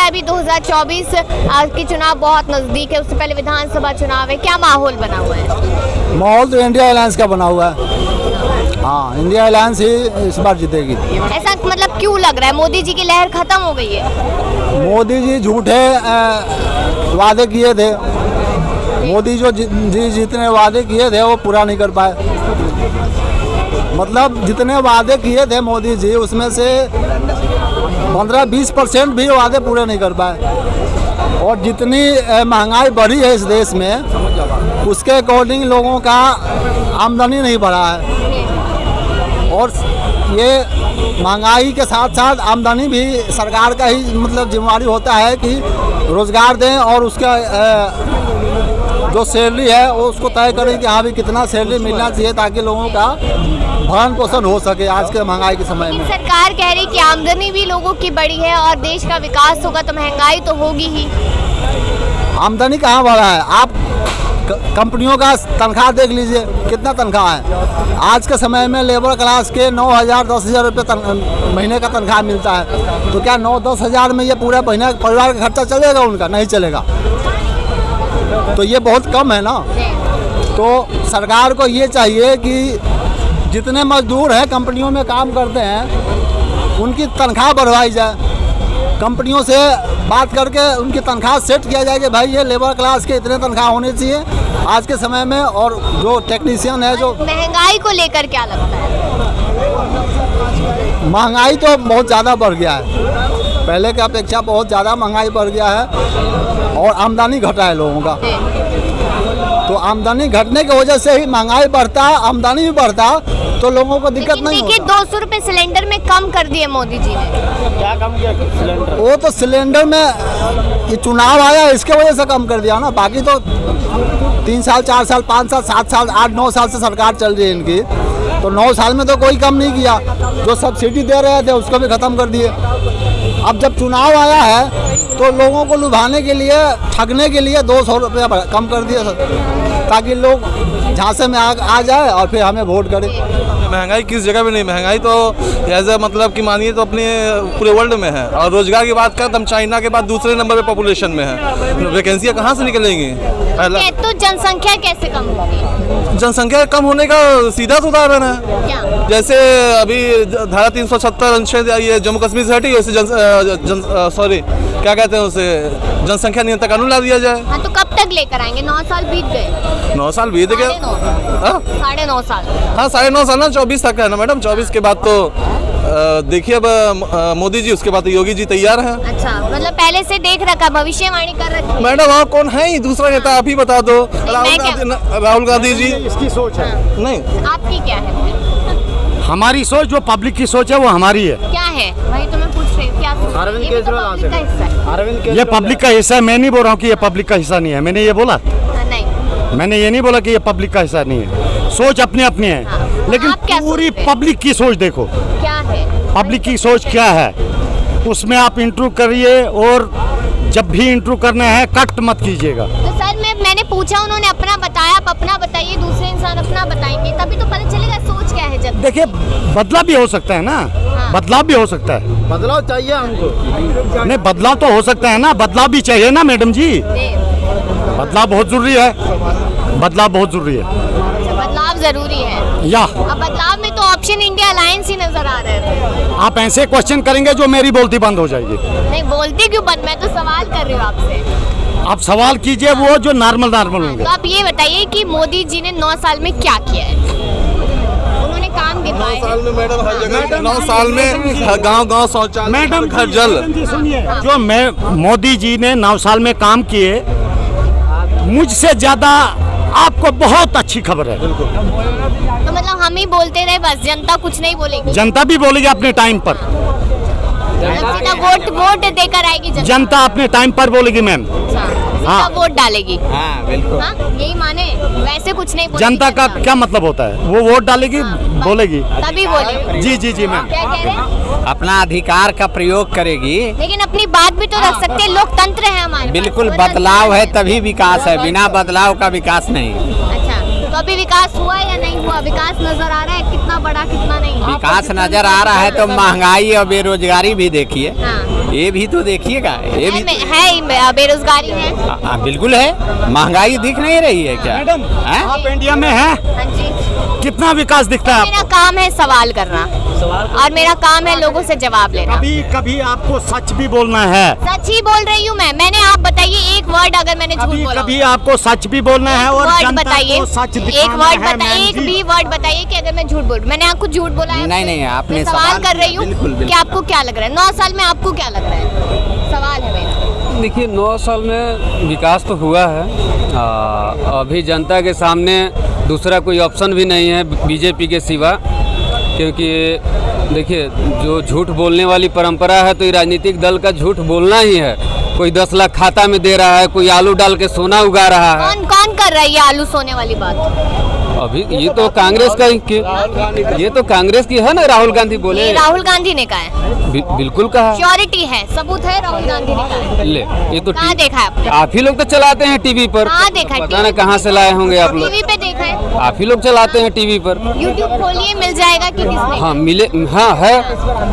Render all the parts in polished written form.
है अभी 2024 के चुनाव बहुत नजदीक है, उससे पहले विधानसभा चुनाव है, क्या माहौल बना हुआ है? माहौल तो इंडिया अलायंस का बना हुआ है। हाँ, इंडिया अलायंस ही इस बार जीतेगी। ऐसा मतलब क्यों लग रहा है? मोदी जी की लहर खत्म हो गई है? मोदी जी झूठे वादे किए थे। मोदी जो जितने वादे किए थे वो पूरा नहीं कर पाए। मतलब जितने वादे किए थे मोदी जी, उसमें से 15-20% भी वादे पूरे नहीं कर पाए। और जितनी महंगाई बढ़ी है इस देश में, उसके अकॉर्डिंग लोगों का आमदनी नहीं बढ़ा है। और ये महंगाई के साथ साथ आमदनी भी सरकार का ही मतलब जिम्मेदारी होता है कि रोज़गार दें और उसका जो सैलरी है वो उसको तय करें कि हाँ भी कितना सैलरी मिलना चाहिए, ताकि लोगों का भरण पोषण हो सके आज के महंगाई के समय में। सरकार कह रही कि आमदनी भी लोगों की बढ़ी है और देश का विकास होगा तो महंगाई तो होगी ही। आमदनी कहाँ बढ़ा है? आप कंपनियों का तनख्वाह देख लीजिए, कितना तनख्वाह है। आज के समय में लेबर क्लास के 9,000-10,000 रुपये महीने का तनख्वाह मिलता है। तो क्या 9-10 हज़ार में ये पूरा महीने परिवार का खर्चा चलेगा? उनका नहीं चलेगा। तो ये बहुत कम है ना। तो सरकार को ये चाहिए कि जितने मजदूर हैं कंपनियों में काम करते हैं, उनकी तनख्वाह बढ़वाई जाए। कंपनियों से बात करके उनकी तनख्वाह सेट किया जाए कि भाई ये लेबर क्लास के इतने तनख्वाह होनी चाहिए आज के समय में। और जो टेक्नीशियन है, जो महंगाई को लेकर क्या लगता है? महंगाई तो बहुत ज़्यादा बढ़ गया है, पहले की अपेक्षा बहुत ज़्यादा महंगाई बढ़ गया है। और आमदनी घटा है लोगों का। तो आमदनी घटने की वजह से ही महंगाई बढ़ता, आमदनी भी बढ़ता, तो लोगों को दिक्कत नहीं होती। 200 रुपए सिलेंडर में कम कर दिए मोदी जी ने। क्या कम किया सिलेंडर? वो तो सिलेंडर में ये चुनाव आया इसके वजह से कम कर दिया ना। बाकी तो 3 साल 4 साल 5 साल 7 साल 8-9 साल से सरकार चल रही है इनकी, तो 9 साल में तो कोई कम नहीं किया। जो सब्सिडी दे रहे थे उसको भी ख़त्म कर दिए। अब जब चुनाव आया है तो लोगों को लुभाने के लिए, ठगने के लिए 200 रुपया कम कर दिया, ताकि लोग झांसे में आ जाए और फिर हमें वोट करें। महंगाई किस जगह पे नहीं, महंगाई तो एज ए मतलब कि मानिए तो अपने पूरे वर्ल्ड में है। और रोजगार की बात करें तो हम चाइना के बाद दूसरे नंबर पे पॉपुलेशन में है। वैकेंसियाँ कहाँ से निकलेंगी? तो जनसंख्या कैसे कम होगी? जनसंख्या कम होने का सीधा सा उदाहरण है। क्या? जैसे अभी धारा 376 अनुच्छेद ये जम्मू कश्मीर से हटी, वैसे क्या कहते हैं उसे, जनसंख्या नियंत्रण कानून ला दिया जाए। हाँ, तो कब तक लेकर आएंगे? 9 साल बीत गए। 9 साल बीत गए। 9.5 साल। हाँ, 9.5 साल ना, 24 तक है ना मैडम। 24 के बाद तो देखिए अब मोदी जी, उसके बाद योगी जी तैयार हैं। अच्छा, मतलब पहले से देख रखा, भविष्यवाणी कर रखी है। मैडम और कौन है ही दूसरा नेता? आप ही बता दो। राहुल गांधी जी। इसकी सोच है। नहीं, आपकी क्या है? हमारी सोच, जो पब्लिक की सोच है वो हमारी है। क्या है वही तो मैं पूछ रही हूँ, क्या सोच? अरविंद ये भी तो केजरीवाल पब्लिक का हिस्सा है। अरविंद केजरीवाल ये पब्लिक का हिस्सा है। मैं नहीं बोल रहा हूँ कि ये पब्लिक का हिस्सा नहीं है। मैंने ये बोला? नहीं, मैंने ये नहीं बोला कि ये पब्लिक का हिस्सा नहीं है। सोच अपनी अपनी है। हाँ। लेकिन आप क्या पूरी सोचते हैं? पब्लिक की सोच देखो, क्या है पब्लिक की सोच क्या है, उसमें आप इंटरव्यू करिए। और जब भी इंटरव्यू करना है कट मत कीजिएगा। तो सर मैंने पूछा, उन्होंने अपना बताया, आप अपना बताइए, दूसरे इंसान अपना बताएंगे, तभी तो पता चलेगा सोच क्या है। जब देखिए, बदलाव भी हो सकता है ना। हाँ। बदलाव भी हो सकता है। बदलाव चाहिए हमको। नहीं, बदलाव तो हो सकता है ना, बदलाव भी चाहिए ना मैडम जी। बदलाव बहुत जरूरी है। बदलाव बहुत जरूरी है। बदलाव जरूरी है। या अब बदलाव में तो ऑप्शन इंडिया अलायंस ही नजर आ रहे थे। आप ऐसे क्वेश्चन करेंगे जो मेरी बोलती बंद हो जाएगी। नहीं, बोलती क्यों बंद? मैं तो सवाल कर रही हूँ आपसे। आप सवाल कीजिए वो जो नॉर्मल होंगे। तो आप ये बताइए कि मोदी जी ने 9 साल में क्या किया है? उन्होंने काम गिनवाए। 9 साल में मैडम हर जगह, 9 साल में गांव शौचालय, मैडम घर जल। सुनिए, जो मोदी जी ने 9 साल में काम किए, मुझसे ज्यादा आपको बहुत अच्छी खबर है। तो मतलब हम ही बोलते रहे बस, जनता कुछ नहीं बोलेगी? जनता भी बोलेगी अपने टाइम पर। सीधा वोट देकर आएगी जनता। जनता अपने टाइम पर बोलेगी मैम। सीधा वोट डालेगी। हाँ बिल्कुल। हाँ, यही माने, वैसे कुछ नहीं बोलेगी जनता का क्या मतलब होता है? वो वोट डालेगी, बोलेगी, तभी बोलेगी। जी जी जी मैम। क्या कह रहे हैं? अपना अधिकार का प्रयोग करेगी। लेकिन अपनी बात भी तो रख सकते हैं, लोकतंत्र है हमारे। बिल्कुल, बदलाव है तभी विकास है, बिना बदलाव का विकास नहीं। अच्छा, तो अभी विकास हुआ या नहीं हुआ? विकास नजर आ रहा है कितना बड़ा, कितना नहीं? विकास नजर आ रहा है तो महंगाई और बेरोजगारी भी देखिए। हाँ। ये भी तो देखिएगा, ये भी है बेरोजगारी है। बिल्कुल है, महंगाई दिख नहीं रही है क्या? मैडम हैं? आप इंडिया में हैं, हाँ जी, कितना विकास दिखता है मेरा काम है सवाल करना और मेरा काम है लोगों से जवाब लेना। कभी कभी आपको सच भी बोलना है, सच ही बोल रही हूँ मैंने, आप बताइए एक वर्ड अगर मैंने झूठ कभी बोला कभी आपको सच भी बोलना है और वर्ड जनता बताइए, को सच एक दिखाना वर्ड है। बताइए, मैम एक जी, भी वर्ड बताइए कि अगर मैं झूठ बोल, मैंने आपको झूठ बोला है? नहीं, आपने मैं सवाल कर रही हूँ बिल्कुल, कि बिल्कुल। आपको क्या लग रहा है 9 साल में, आपको क्या लग रहा है? सवाल है मेरा। देखिए 9 साल में विकास तो हुआ है, अभी जनता के सामने दूसरा कोई ऑप्शन भी नहीं है बीजेपी के सिवा, क्योंकि देखिए जो झूठ बोलने वाली परंपरा है तो ये राजनीतिक दल का झूठ बोलना ही है। कोई 10 लाख खाता में दे रहा है, कोई आलू डाल के सोना उगा रहा है। कौन कर रहा है ये आलू सोने वाली बात? अभी ये तो कांग्रेस का ये तो कांग्रेस की है ना, राहुल गांधी बोले। ये राहुल गांधी ने कहा है, बिल्कुल कहा, श्योरिटी है, सबूत है, राहुल गांधी ने कहा है। ले ये तो कहाँ देखा है आपने? आप ही लोग तो चलाते हैं टीवी पर, कहाँ देखा है? पता ना कहाँ से लाए होंगे आप लोग, टीवी पे देखा है, आप ही लोग चलाते हैं टीवी पर। यूट्यूब खोलिए मिल जाएगा कि किसने? हाँ मिले, हाँ है।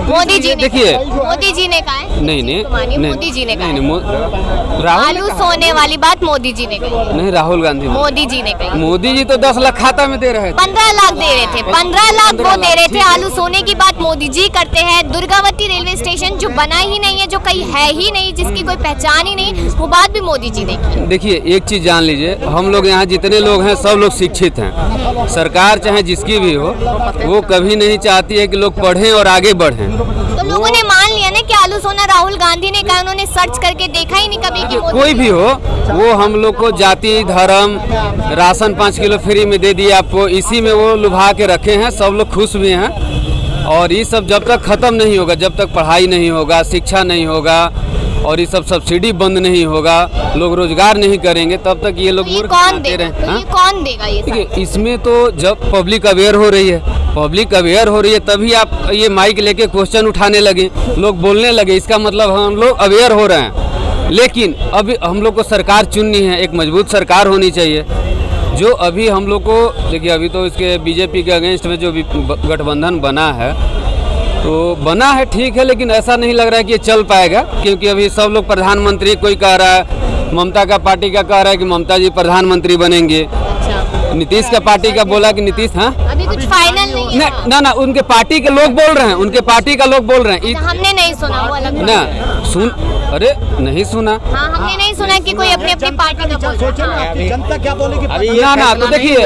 मोदी जी ने देखिए, मोदी जी ने कहा है। नहीं मोदी जी ने कहा है। राहुल आलू सोने वाली बात मोदी जी ने कही है। नहीं, राहुल गांधी मोदी जी ने कही। मोदी जी तो 10 लाख खाता में दे रहे थे। 15 लाख दे रहे थे, 15 लाख वो दे रहे थे। आलू सोने की बात मोदी जी करते हैं। दुर्गावती रेलवे स्टेशन जो बना ही नहीं है, जो कहीं है ही नहीं, जिसकी कोई पहचान ही नहीं, वो बात भी मोदी जी ने की। देखिए एक चीज जान लीजिए, हम लोग यहाँ जितने लोग हैं सब लोग शिक्षित हैं। सरकार चाहे जिसकी भी हो, वो कभी नहीं चाहती है कि लोग पढ़ें और आगे बढ़ें। तो लोगों ने मान लिया ना कि आलू सोना राहुल गांधी ने कहा, उन्होंने सर्च करके देखा ही नहीं कभी कि मोदी कोई भी हो, वो हम लोग को जाति धर्म राशन 5 किलो फ्री में दे दिया आपको, इसी में वो लुभा के रखे हैं। सब लोग खुश भी हैं और ये सब जब तक ख़त्म नहीं होगा, जब तक पढ़ाई नहीं होगा, शिक्षा नहीं होगा और ये सब सब्सिडी बंद नहीं होगा, लोग रोजगार नहीं करेंगे, तब तक ये लोग मूर्ख कौन बनाते देगा? रहे। तो ये कौन देगा ये देखिए सब? इसमें तो जब पब्लिक अवेयर हो रही है, पब्लिक अवेयर हो रही है तभी आप ये माइक लेके क्वेश्चन उठाने लगे, लोग बोलने लगे, इसका मतलब हम लोग अवेयर हो रहे हैं। लेकिन अभी हम लोग को सरकार चुननी है, एक मजबूत सरकार होनी चाहिए। जो अभी हम लोग को देखिए, अभी तो इसके बीजेपी के अगेंस्ट में जो गठबंधन बना है तो बना है ठीक है, लेकिन ऐसा नहीं लग रहा है कि ये चल पाएगा, क्योंकि अभी सब लोग प्रधानमंत्री, कोई कह रहा है ममता का पार्टी का कह रहा है कि ममता जी प्रधानमंत्री बनेंगे, नीतीश का पार्टी का बोला कि नीतीश, हाँ अभी कुछ फाइनल नहीं है। ना उनके पार्टी के लोग बोल रहे हैं, उनके पार्टी का लोग बोल रहे हैं। हमने नहीं सुना, वो अलग ना सुन, अरे नहीं सुना, हाँ हमने नहीं सुना कि कोई अपनी अपनी पार्टी का बोल रहा है। जनता क्या बोलेगी? ना तो देखिए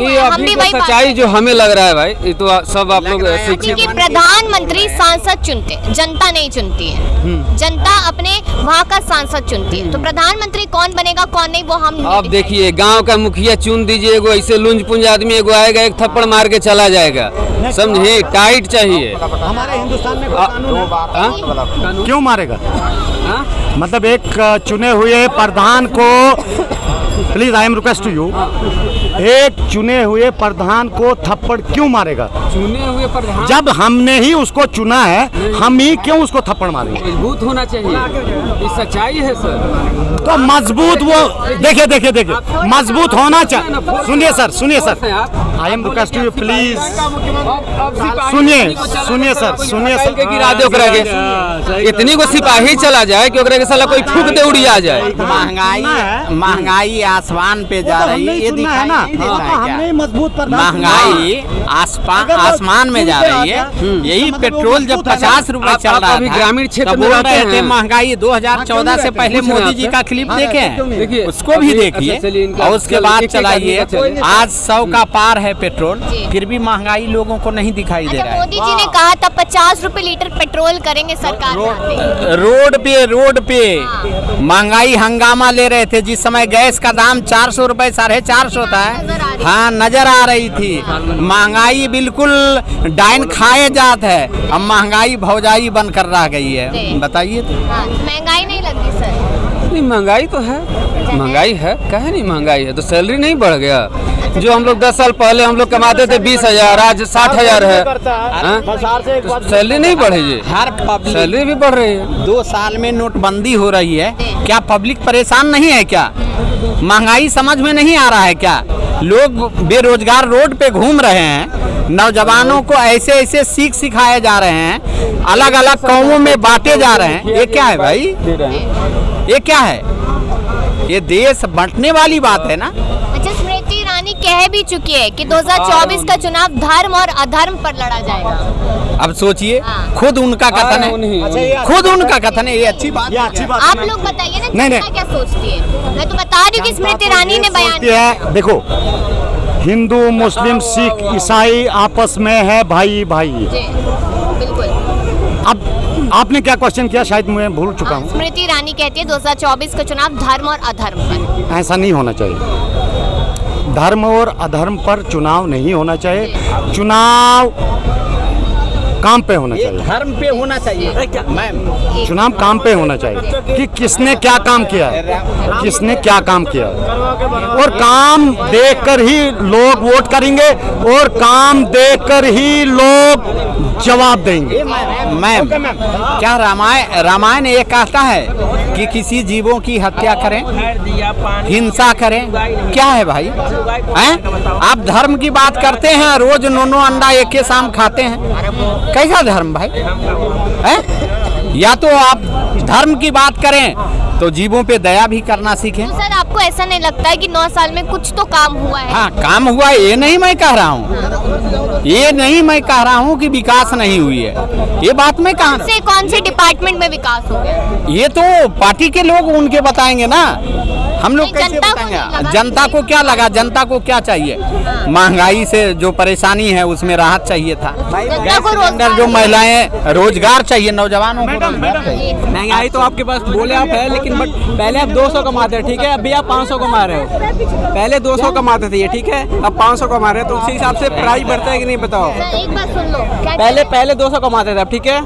ये अभी का सच्चाई जो हमें लग रहा है भाई, ये तो सब आप लोग शिक्षित। कि प्रधानमंत्री सांसद चुनते, जनता नहीं चुनती है। जनता अपने वहाँ का सांसद चुनती है, तो प्रधानमंत्री कौन बनेगा कौन नहीं वो हम अब देखिए गांव का मुखिया चुन दीजिए, एगो ऐसे लुंज पुंज आदमी एगो आएगा, एक थप्पड़ मार के चला जाएगा, समझे? टाइट चाहिए। हमारे हिंदुस्तान में कानून है? क्यों मारेगा? मतलब एक चुने हुए प्रधान को, please I am request to you, एक चुने हुए प्रधान को थप्पड़ क्यों मारेगा? चुने हुए प्रधान जब हमने ही उसको चुना है, हम ही क्यों उसको थप्पड़ मारेंगे? मजबूत होना चाहिए, ये सच्चाई है सर। तो मजबूत वो देखिए मजबूत होना चाहिए। सुनिए sir, I am request to you please, सुनिए सर, गिरा दे ओकरा के, इतनी को सिपाही चला जाए कि ओकरा के साला कोई फूक दे उड़िया जाए। महंगाई आसमान पे जा रही है, ये दिखाई नहीं देता है क्या? मजबूत महंगाई आसमान में जा रही है। यही पेट्रोल जब 50 रुपए चल रहा था, ग्रामीण क्षेत्र में रहते थे महंगाई 2014 से पहले मोदी जी का क्लिप देखें, उसको भी देखिए और उसके बाद चलाइए। आज 100 का पार है पेट्रोल, फिर भी महंगाई लोगों को नहीं दिखाई दे रहा है। मोदी जी ने कहा था 50 रुपए लीटर पेट्रोल करेंगे सरकार। रोड पे महंगाई हंगामा ले रहे थे, जिस समय गैस का दाम 400 रुपए 450 होता है, हाँ नजर आ रही थी। महंगाई बिल्कुल डाइन खाए जात है, अब महंगाई भौजाई बनकर रह गई है। बताइए तो। महंगाई नहीं लग रही सर? नहीं महंगाई तो है, महंगाई है, कहे नहीं महंगाई है, तो सैलरी नहीं बढ़ गया? जो हम लोग 10 साल पहले हम लोग कमाते थे 20,000, आज 60,000 है, तो सैलरी नहीं बढ़ी, हर पब्लिक सैलरी भी बढ़ रही है। 2 साल में नोटबंदी हो रही है, क्या पब्लिक परेशान नहीं है क्या? महंगाई समझ में नहीं आ रहा है क्या? लोग बेरोजगार रोड पे घूम रहे हैं, नौजवानों को ऐसे सीख सिखाए जा रहे हैं अलग अलग कौमों में बांटे जा रहे हैं, ये क्या है भाई? ये क्या है? ये देश बांटने वाली बात है ना। अच्छा, स्मृति ईरानी कह भी चुकी है कि 2024 का चुनाव धर्म और अधर्म पर लड़ा जाएगा। अब सोचिए, खुद उनका कथन है, खुद उनका कथन है, ये अच्छी बात है। आप लोग बताइए ना, नहीं, जनता क्या सोचती है? मैं तो बता रही हूँ कि स्मृति ईरानी ने बयान सोचती है, देखो हिंदू मुस्लिम सिख ईसाई आपस में है भाई भाई। जी, बिल्कुल। अब आपने क्या क्वेश्चन किया, शायद मैं भूल चुका हूँ। स्मृति ईरानी कहती है 2024 का चुनाव धर्म और अधर्म पर। ऐसा नहीं होना चाहिए, धर्म और अधर्म पर चुनाव नहीं होना चाहिए, चुनाव काम पे होना चाहिए, धर्म पे होना चाहिए मैम। चुनाव काम पे होना चाहिए कि किसने क्या काम किया है, किसने क्या काम किया है, और काम देखकर ही लोग वोट करेंगे और काम देखकर ही लोग जवाब देंगे। मैम, क्या रामायण ये कहता है कि किसी जीवों की हत्या करें, हिंसा करें? क्या है भाई? हैं? आप धर्म की बात करते हैं, रोज 9 अंडा एक के शाम खाते हैं, कैसा धर्म भाई? हैं? या तो आप धर्म की बात करें तो जीवों पे दया भी करना सीखें। तो सर, आपको ऐसा नहीं लगता है कि 9 साल में कुछ तो काम हुआ है? हाँ, काम हुआ है, ये नहीं मैं कह रहा हूँ, ये नहीं मैं कह रहा हूँ कि विकास नहीं हुई है, ये बात मैं कहा। कौन से डिपार्टमेंट में विकास हो गया? ये तो पार्टी के लोग उनके बताएंगे ना, हम लोग कैसे जनता को नहीं बताएंगे? लगा। जनता को क्या लगा, जनता को क्या चाहिए? महंगाई से जो परेशानी है उसमें राहत चाहिए था, जनता को अंदर जो महिलाएं रोजगार चाहिए, नौजवानों को रोजगार चाहिए। महंगाई तो आपके पास बोले आप है, लेकिन बट पहले आप 200 कमाते हैं, ठीक है, अभी आप 500 कमा रहे हो। पहले 200 कमाते थे ये, ठीक है, अब 500 कमा रहे हैं, तो उसी हिसाब से प्राइस बढ़ता है कि नहीं बताओ? सर, एक बात सुन लो, पहले 200 कमाते थे आप, ठीक है,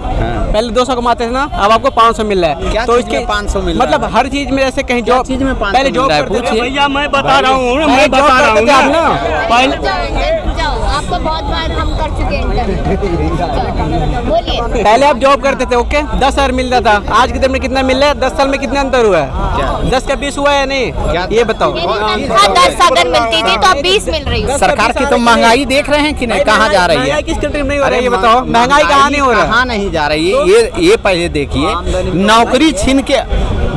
पहले 200 कमाते थे ना, अब आपको 500 मिल रहा है। तो इसके 500 मिल रहा है? मतलब हर चीज में, जैसे कहीं जॉब, चीज में 500 पहले जॉब मिल रहा है? करते थे भैया मैं बता रहा हूँ, पहले मैं जॉब बता रहा करते हूँ थे आप ना, पहले जाओ, आपको बहुत बार हम कर चुके हैं। बोलिए। पहले आप जॉब करते थे, ओके, 10,000 मिल रहा था, आज के दिन में कितना मिल रहा है? 10 साल में कितना अंतर हुआ है? 10 का 20 हुआ है नहीं? ये बताओ। तनख्वाह 10 अगर मिलती थी तो अब 20 मिल रही है। सरकार की तो महंगाई देख रहे हैं कि नहीं, कहाँ जा रही है? महंगाई किस कंट्री में नहीं हो रही है, ये बताओ? महंगाई कहाँ नहीं हो रहा है? कहाँ नहीं जा रही है? ये पहले देखिए, नौकरी छीन के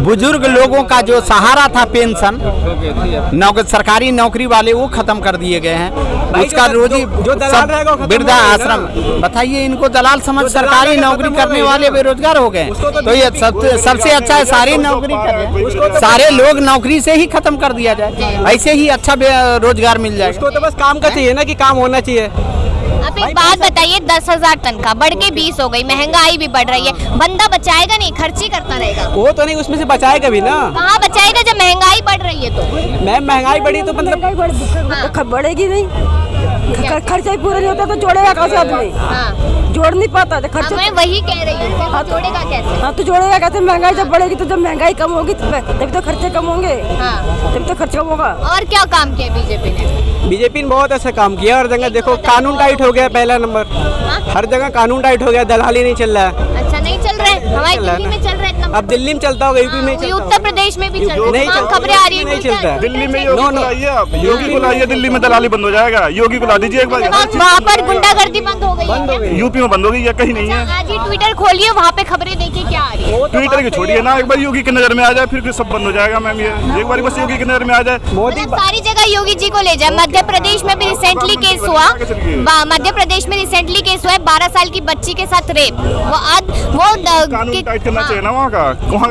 बुजुर्ग लोगों का जो सहारा था पेंशन, सरकारी नौकरी वाले वो खत्म कर दिए गए हैं, उसका रोजी जो दलाल रहेगा वो खत्म वृद्धा हो जाएगा आश्रम, बताइए इनको दलाल समझ सरकारी नौकरी करने वाले बेरोजगार हो गए। तो ये सबसे अच्छा है सारी नौकरी करें, सारे लोग नौकरी से ही खत्म कर दिया जाए, ऐसे ही अच्छा रोजगार मिल जाए। उसको तो बस काम का चाहिए ना, कि काम होना चाहिए। आप एक बात बताइए, 10,000 तनख्वाह बढ़ के 20 हो गई, महंगाई भी बढ़ रही है, बंदा बचाएगा नहीं, खर्ची करता रहेगा। वो तो नहीं, उसमें से बचाएगा भी ना। कहाँ बचाएगा जब महंगाई बढ़ रही है? तो मैम महंगाई बढ़ी तो मतलब बढ़ेगी नहीं, खर्चा ही पूरा नहीं होता तो जोड़ेगा कैसे आदमी? हाँ, जोड़ नहीं पाता खर्चा। मैं वही कह रही हूँ, फिर जोड़ेगा कैसे? हाँ, तो जोड़ेगा कैसे? महंगाई जब बढ़ेगी तो, जब महंगाई कम होगी तभी तो खर्चे कम होंगे, हाँ, तभी तो खर्चा कम होगा। और क्या काम किया बीजेपी ने? बीजेपी ने बहुत अच्छा काम किया, हर जगह देखो कानून टाइट हो गया, पहला नंबर, हर जगह कानून टाइट हो गया, दलाली नहीं चल रहा है। अच्छा, नहीं चल रहा है? हमारी चल रहा है दिल्ली में चल रहा है इतना? अब दिल्ली में चलता होगा, यूपी में ये उत्तर प्रदेश में भी चल रहा है, नहीं तमाम चलता, खबरें आ रही है, नहीं चलता है। दिल्ली में योगी को लाइए, आप योगी को लाइए, दिल्ली में दलाली बंद हो जाएगा। योगी को ला दीजिए एक बार। वहाँ पर गुंडागर्दी बंद हो गई है? यूपी में बंद होगी या कहीं नहीं है? आज ही ट्विटर खोलिए, वहाँ पे खबरें देखिए क्या आ रही है। ट्विटर की छोड़िए ना, एक बार योगी की नजर में आ जाए फिर सब बंद हो जाएगा मैम। ये एक बार बस योगी की नजर में आ जाए, मतलब सारी जगह योगी जी को ले जाए। मध्य प्रदेश में भी रिसेंटली केस हुआ, मध्य प्रदेश में रिसेंटली केस हुआ है, 12 साल की बच्ची के साथ रेप। वो कानून टाइट करना चाहिए ना वहाँ का।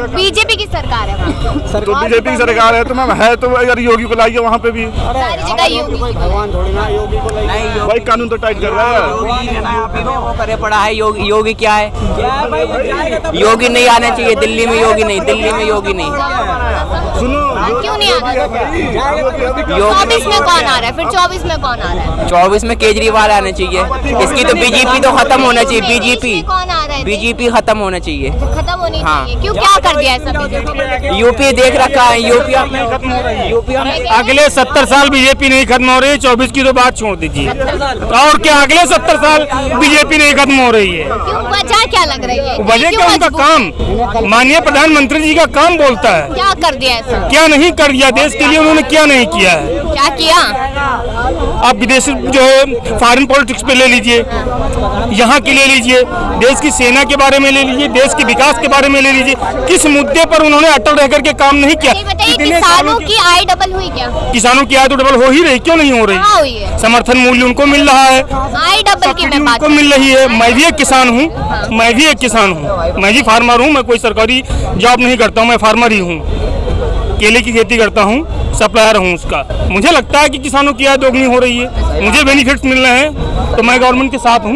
बीजेपी की सरकार है वहाँ। तो बीजेपी की सरकार है तो मैम, है तो अगर योगी को लाइए वहाँ पे भी, सारी जगह योगी जी को। भाई कानून तो टाइट कर रहा है। वो करे पड़ा है, योगी क्या है? योगी नहीं आना चाहिए दिल्ली में, योगी नहीं, दिल्ली में योगी नहीं। सुनो, क्यों नहीं आ रहा? 24 में कौन आ रहा है? फिर 24 में कौन आ रहा है? 24 में केजरीवाल आना चाहिए, इसकी तो बीजेपी तो खत्म होना चाहिए, बीजेपी कौन आ रहा है? बीजेपी खत्म होना चाहिए, खत्म होनी हाँ। चाहिए। क्यों, क्या कर दिया है सब बीजेपी? यूपी देख रखा है, यूपी अगले 70 साल बीजेपी नहीं खत्म हो रही है, 24 की तो बात छोड़ दीजिए, और क्या अगले 70 साल बीजेपी नहीं खत्म हो रही है? क्यों, वजह क्या लग रही है? वजह क्या? उनका काम, माननीय प्रधानमंत्री जी का काम बोलता है। क्या कर दिया ऐसा? क्या नहीं कर दिया देश के लिए, उन्होंने क्या नहीं किया है? क्या किया? आप विदेशी जो है फॉरेन पॉलिटिक्स पे ले लीजिए, यहाँ की ले लीजिए, देश की सेना के बारे में ले लीजिए, देश के विकास के बारे में ले लीजिए, किस मुद्दे पर उन्होंने अटल रह करके काम नहीं किया? बताइए, कितने किसानों की आय डबल हुई क्या? किसानों की आय तो डबल हो ही रही, क्यों नहीं हो रही? कहाँ हुई है? समर्थन मूल्य उनको मिल रहा है, आय डबल की मैं बात उनको मिल रही है। मैं भी एक किसान हूँ, मैं भी एक किसान हूँ, मैं भी फार्मर हूँ, मैं कोई सरकारी जॉब नहीं करता हूँ, मैं फार्मर ही हूँ, केले की खेती करता हूँ, सप्लायर हूँ उसका। मुझे लगता है कि किसानों की आय दोगुनी हो रही है, मुझे बेनिफिट्स मिल रहे हैं, तो मैं गवर्नमेंट के साथ हूँ,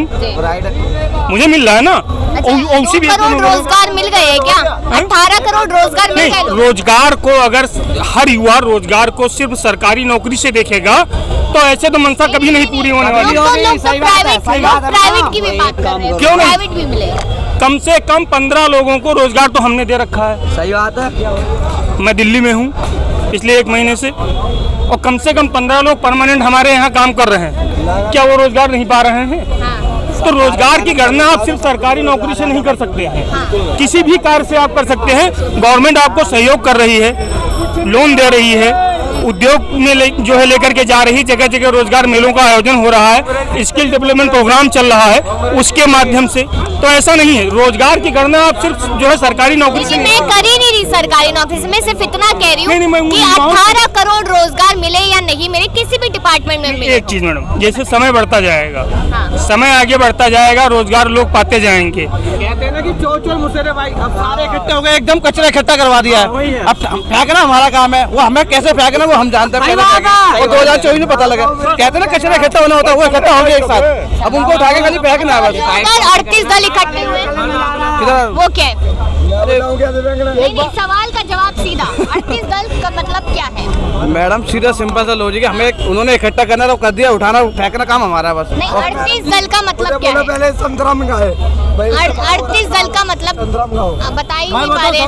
मुझे मिल रहा है ना। 2 करोड़ रोजगार मिल गए हैं क्या? 18 करोड़ रोजगार मिल गए? रोजगार को अगर हर युवा रोजगार को सिर्फ सरकारी नौकरी से देखेगा तो ऐसे तो मंशा कभी नहीं पूरी होने वाली। लोग प्राइवेट की भी बात कर रहे हैं, क्यों नहीं? प्राइवेट भी मिले। कम से कम 15 लोगों को रोजगार तो हमने दे रखा है। सही बात है। मैं दिल्ली में हूँ पिछले 1 महीने से, और कम से कम 15 लोग परमानेंट हमारे यहाँ काम कर रहे हैं। क्या वो रोजगार नहीं पा रहे हैं? तो रोजगार की गणना आप सिर्फ सरकारी नौकरी से नहीं कर सकते हैं, किसी भी कार्य से आप कर सकते हैं। गवर्नमेंट आपको सहयोग कर रही है, लोन दे रही है, उद्योग में जो है लेकर के जा रही, जगह जगह रोजगार मेलों का आयोजन हो रहा है, स्किल डेवलपमेंट प्रोग्राम चल रहा है उसके माध्यम से। तो ऐसा नहीं है, रोजगार की गणना आप सिर्फ जो है सरकारी नौकरी से मैं कर ही नहीं रही सरकारी नौकरी से, मैं सिर्फ इतना कह रही हूँ कि 18 करोड़ रोजगार मिले या नहीं मिले किसी भी डिपार्टमेंट में मिले। एक चीज मैडम, जैसे समय बढ़ता जाएगा, समय आगे बढ़ता जाएगा, रोजगार लोग पाते जाएंगे। कहते हैं ना कि चोर चोर मुसेरे भाई, अब सारे इकट्ठे हो गए, एकदम कचरा इकट्ठा करवा दिया है। अब फेंकना हमारा काम है, वो हमें कैसे फेंकना वो हम जानते हैं। 2024 में पता लगा, कहते हैं ना कचरा इकट्ठा होना होता है, वो इकट्ठा होंगे एक साथ, अब उनको उठा के खाली फेंकना है। 38 दल इकट्ठे हुए, वो क्या है? नहीं, सवाल का जवाब सीधा, 38 दल का मतलब क्या है? मैडम सीधा सिंपल सा लॉजिक है, हमें उन्होंने इकट्ठा करना तो कर दिया, उठाना फेंकना काम हमारा है बस। नहीं, 38 दल का मतलब क्या है? पहले संतरा मंगाए 38 दल का मतलब बताइए नहीं पा रहे।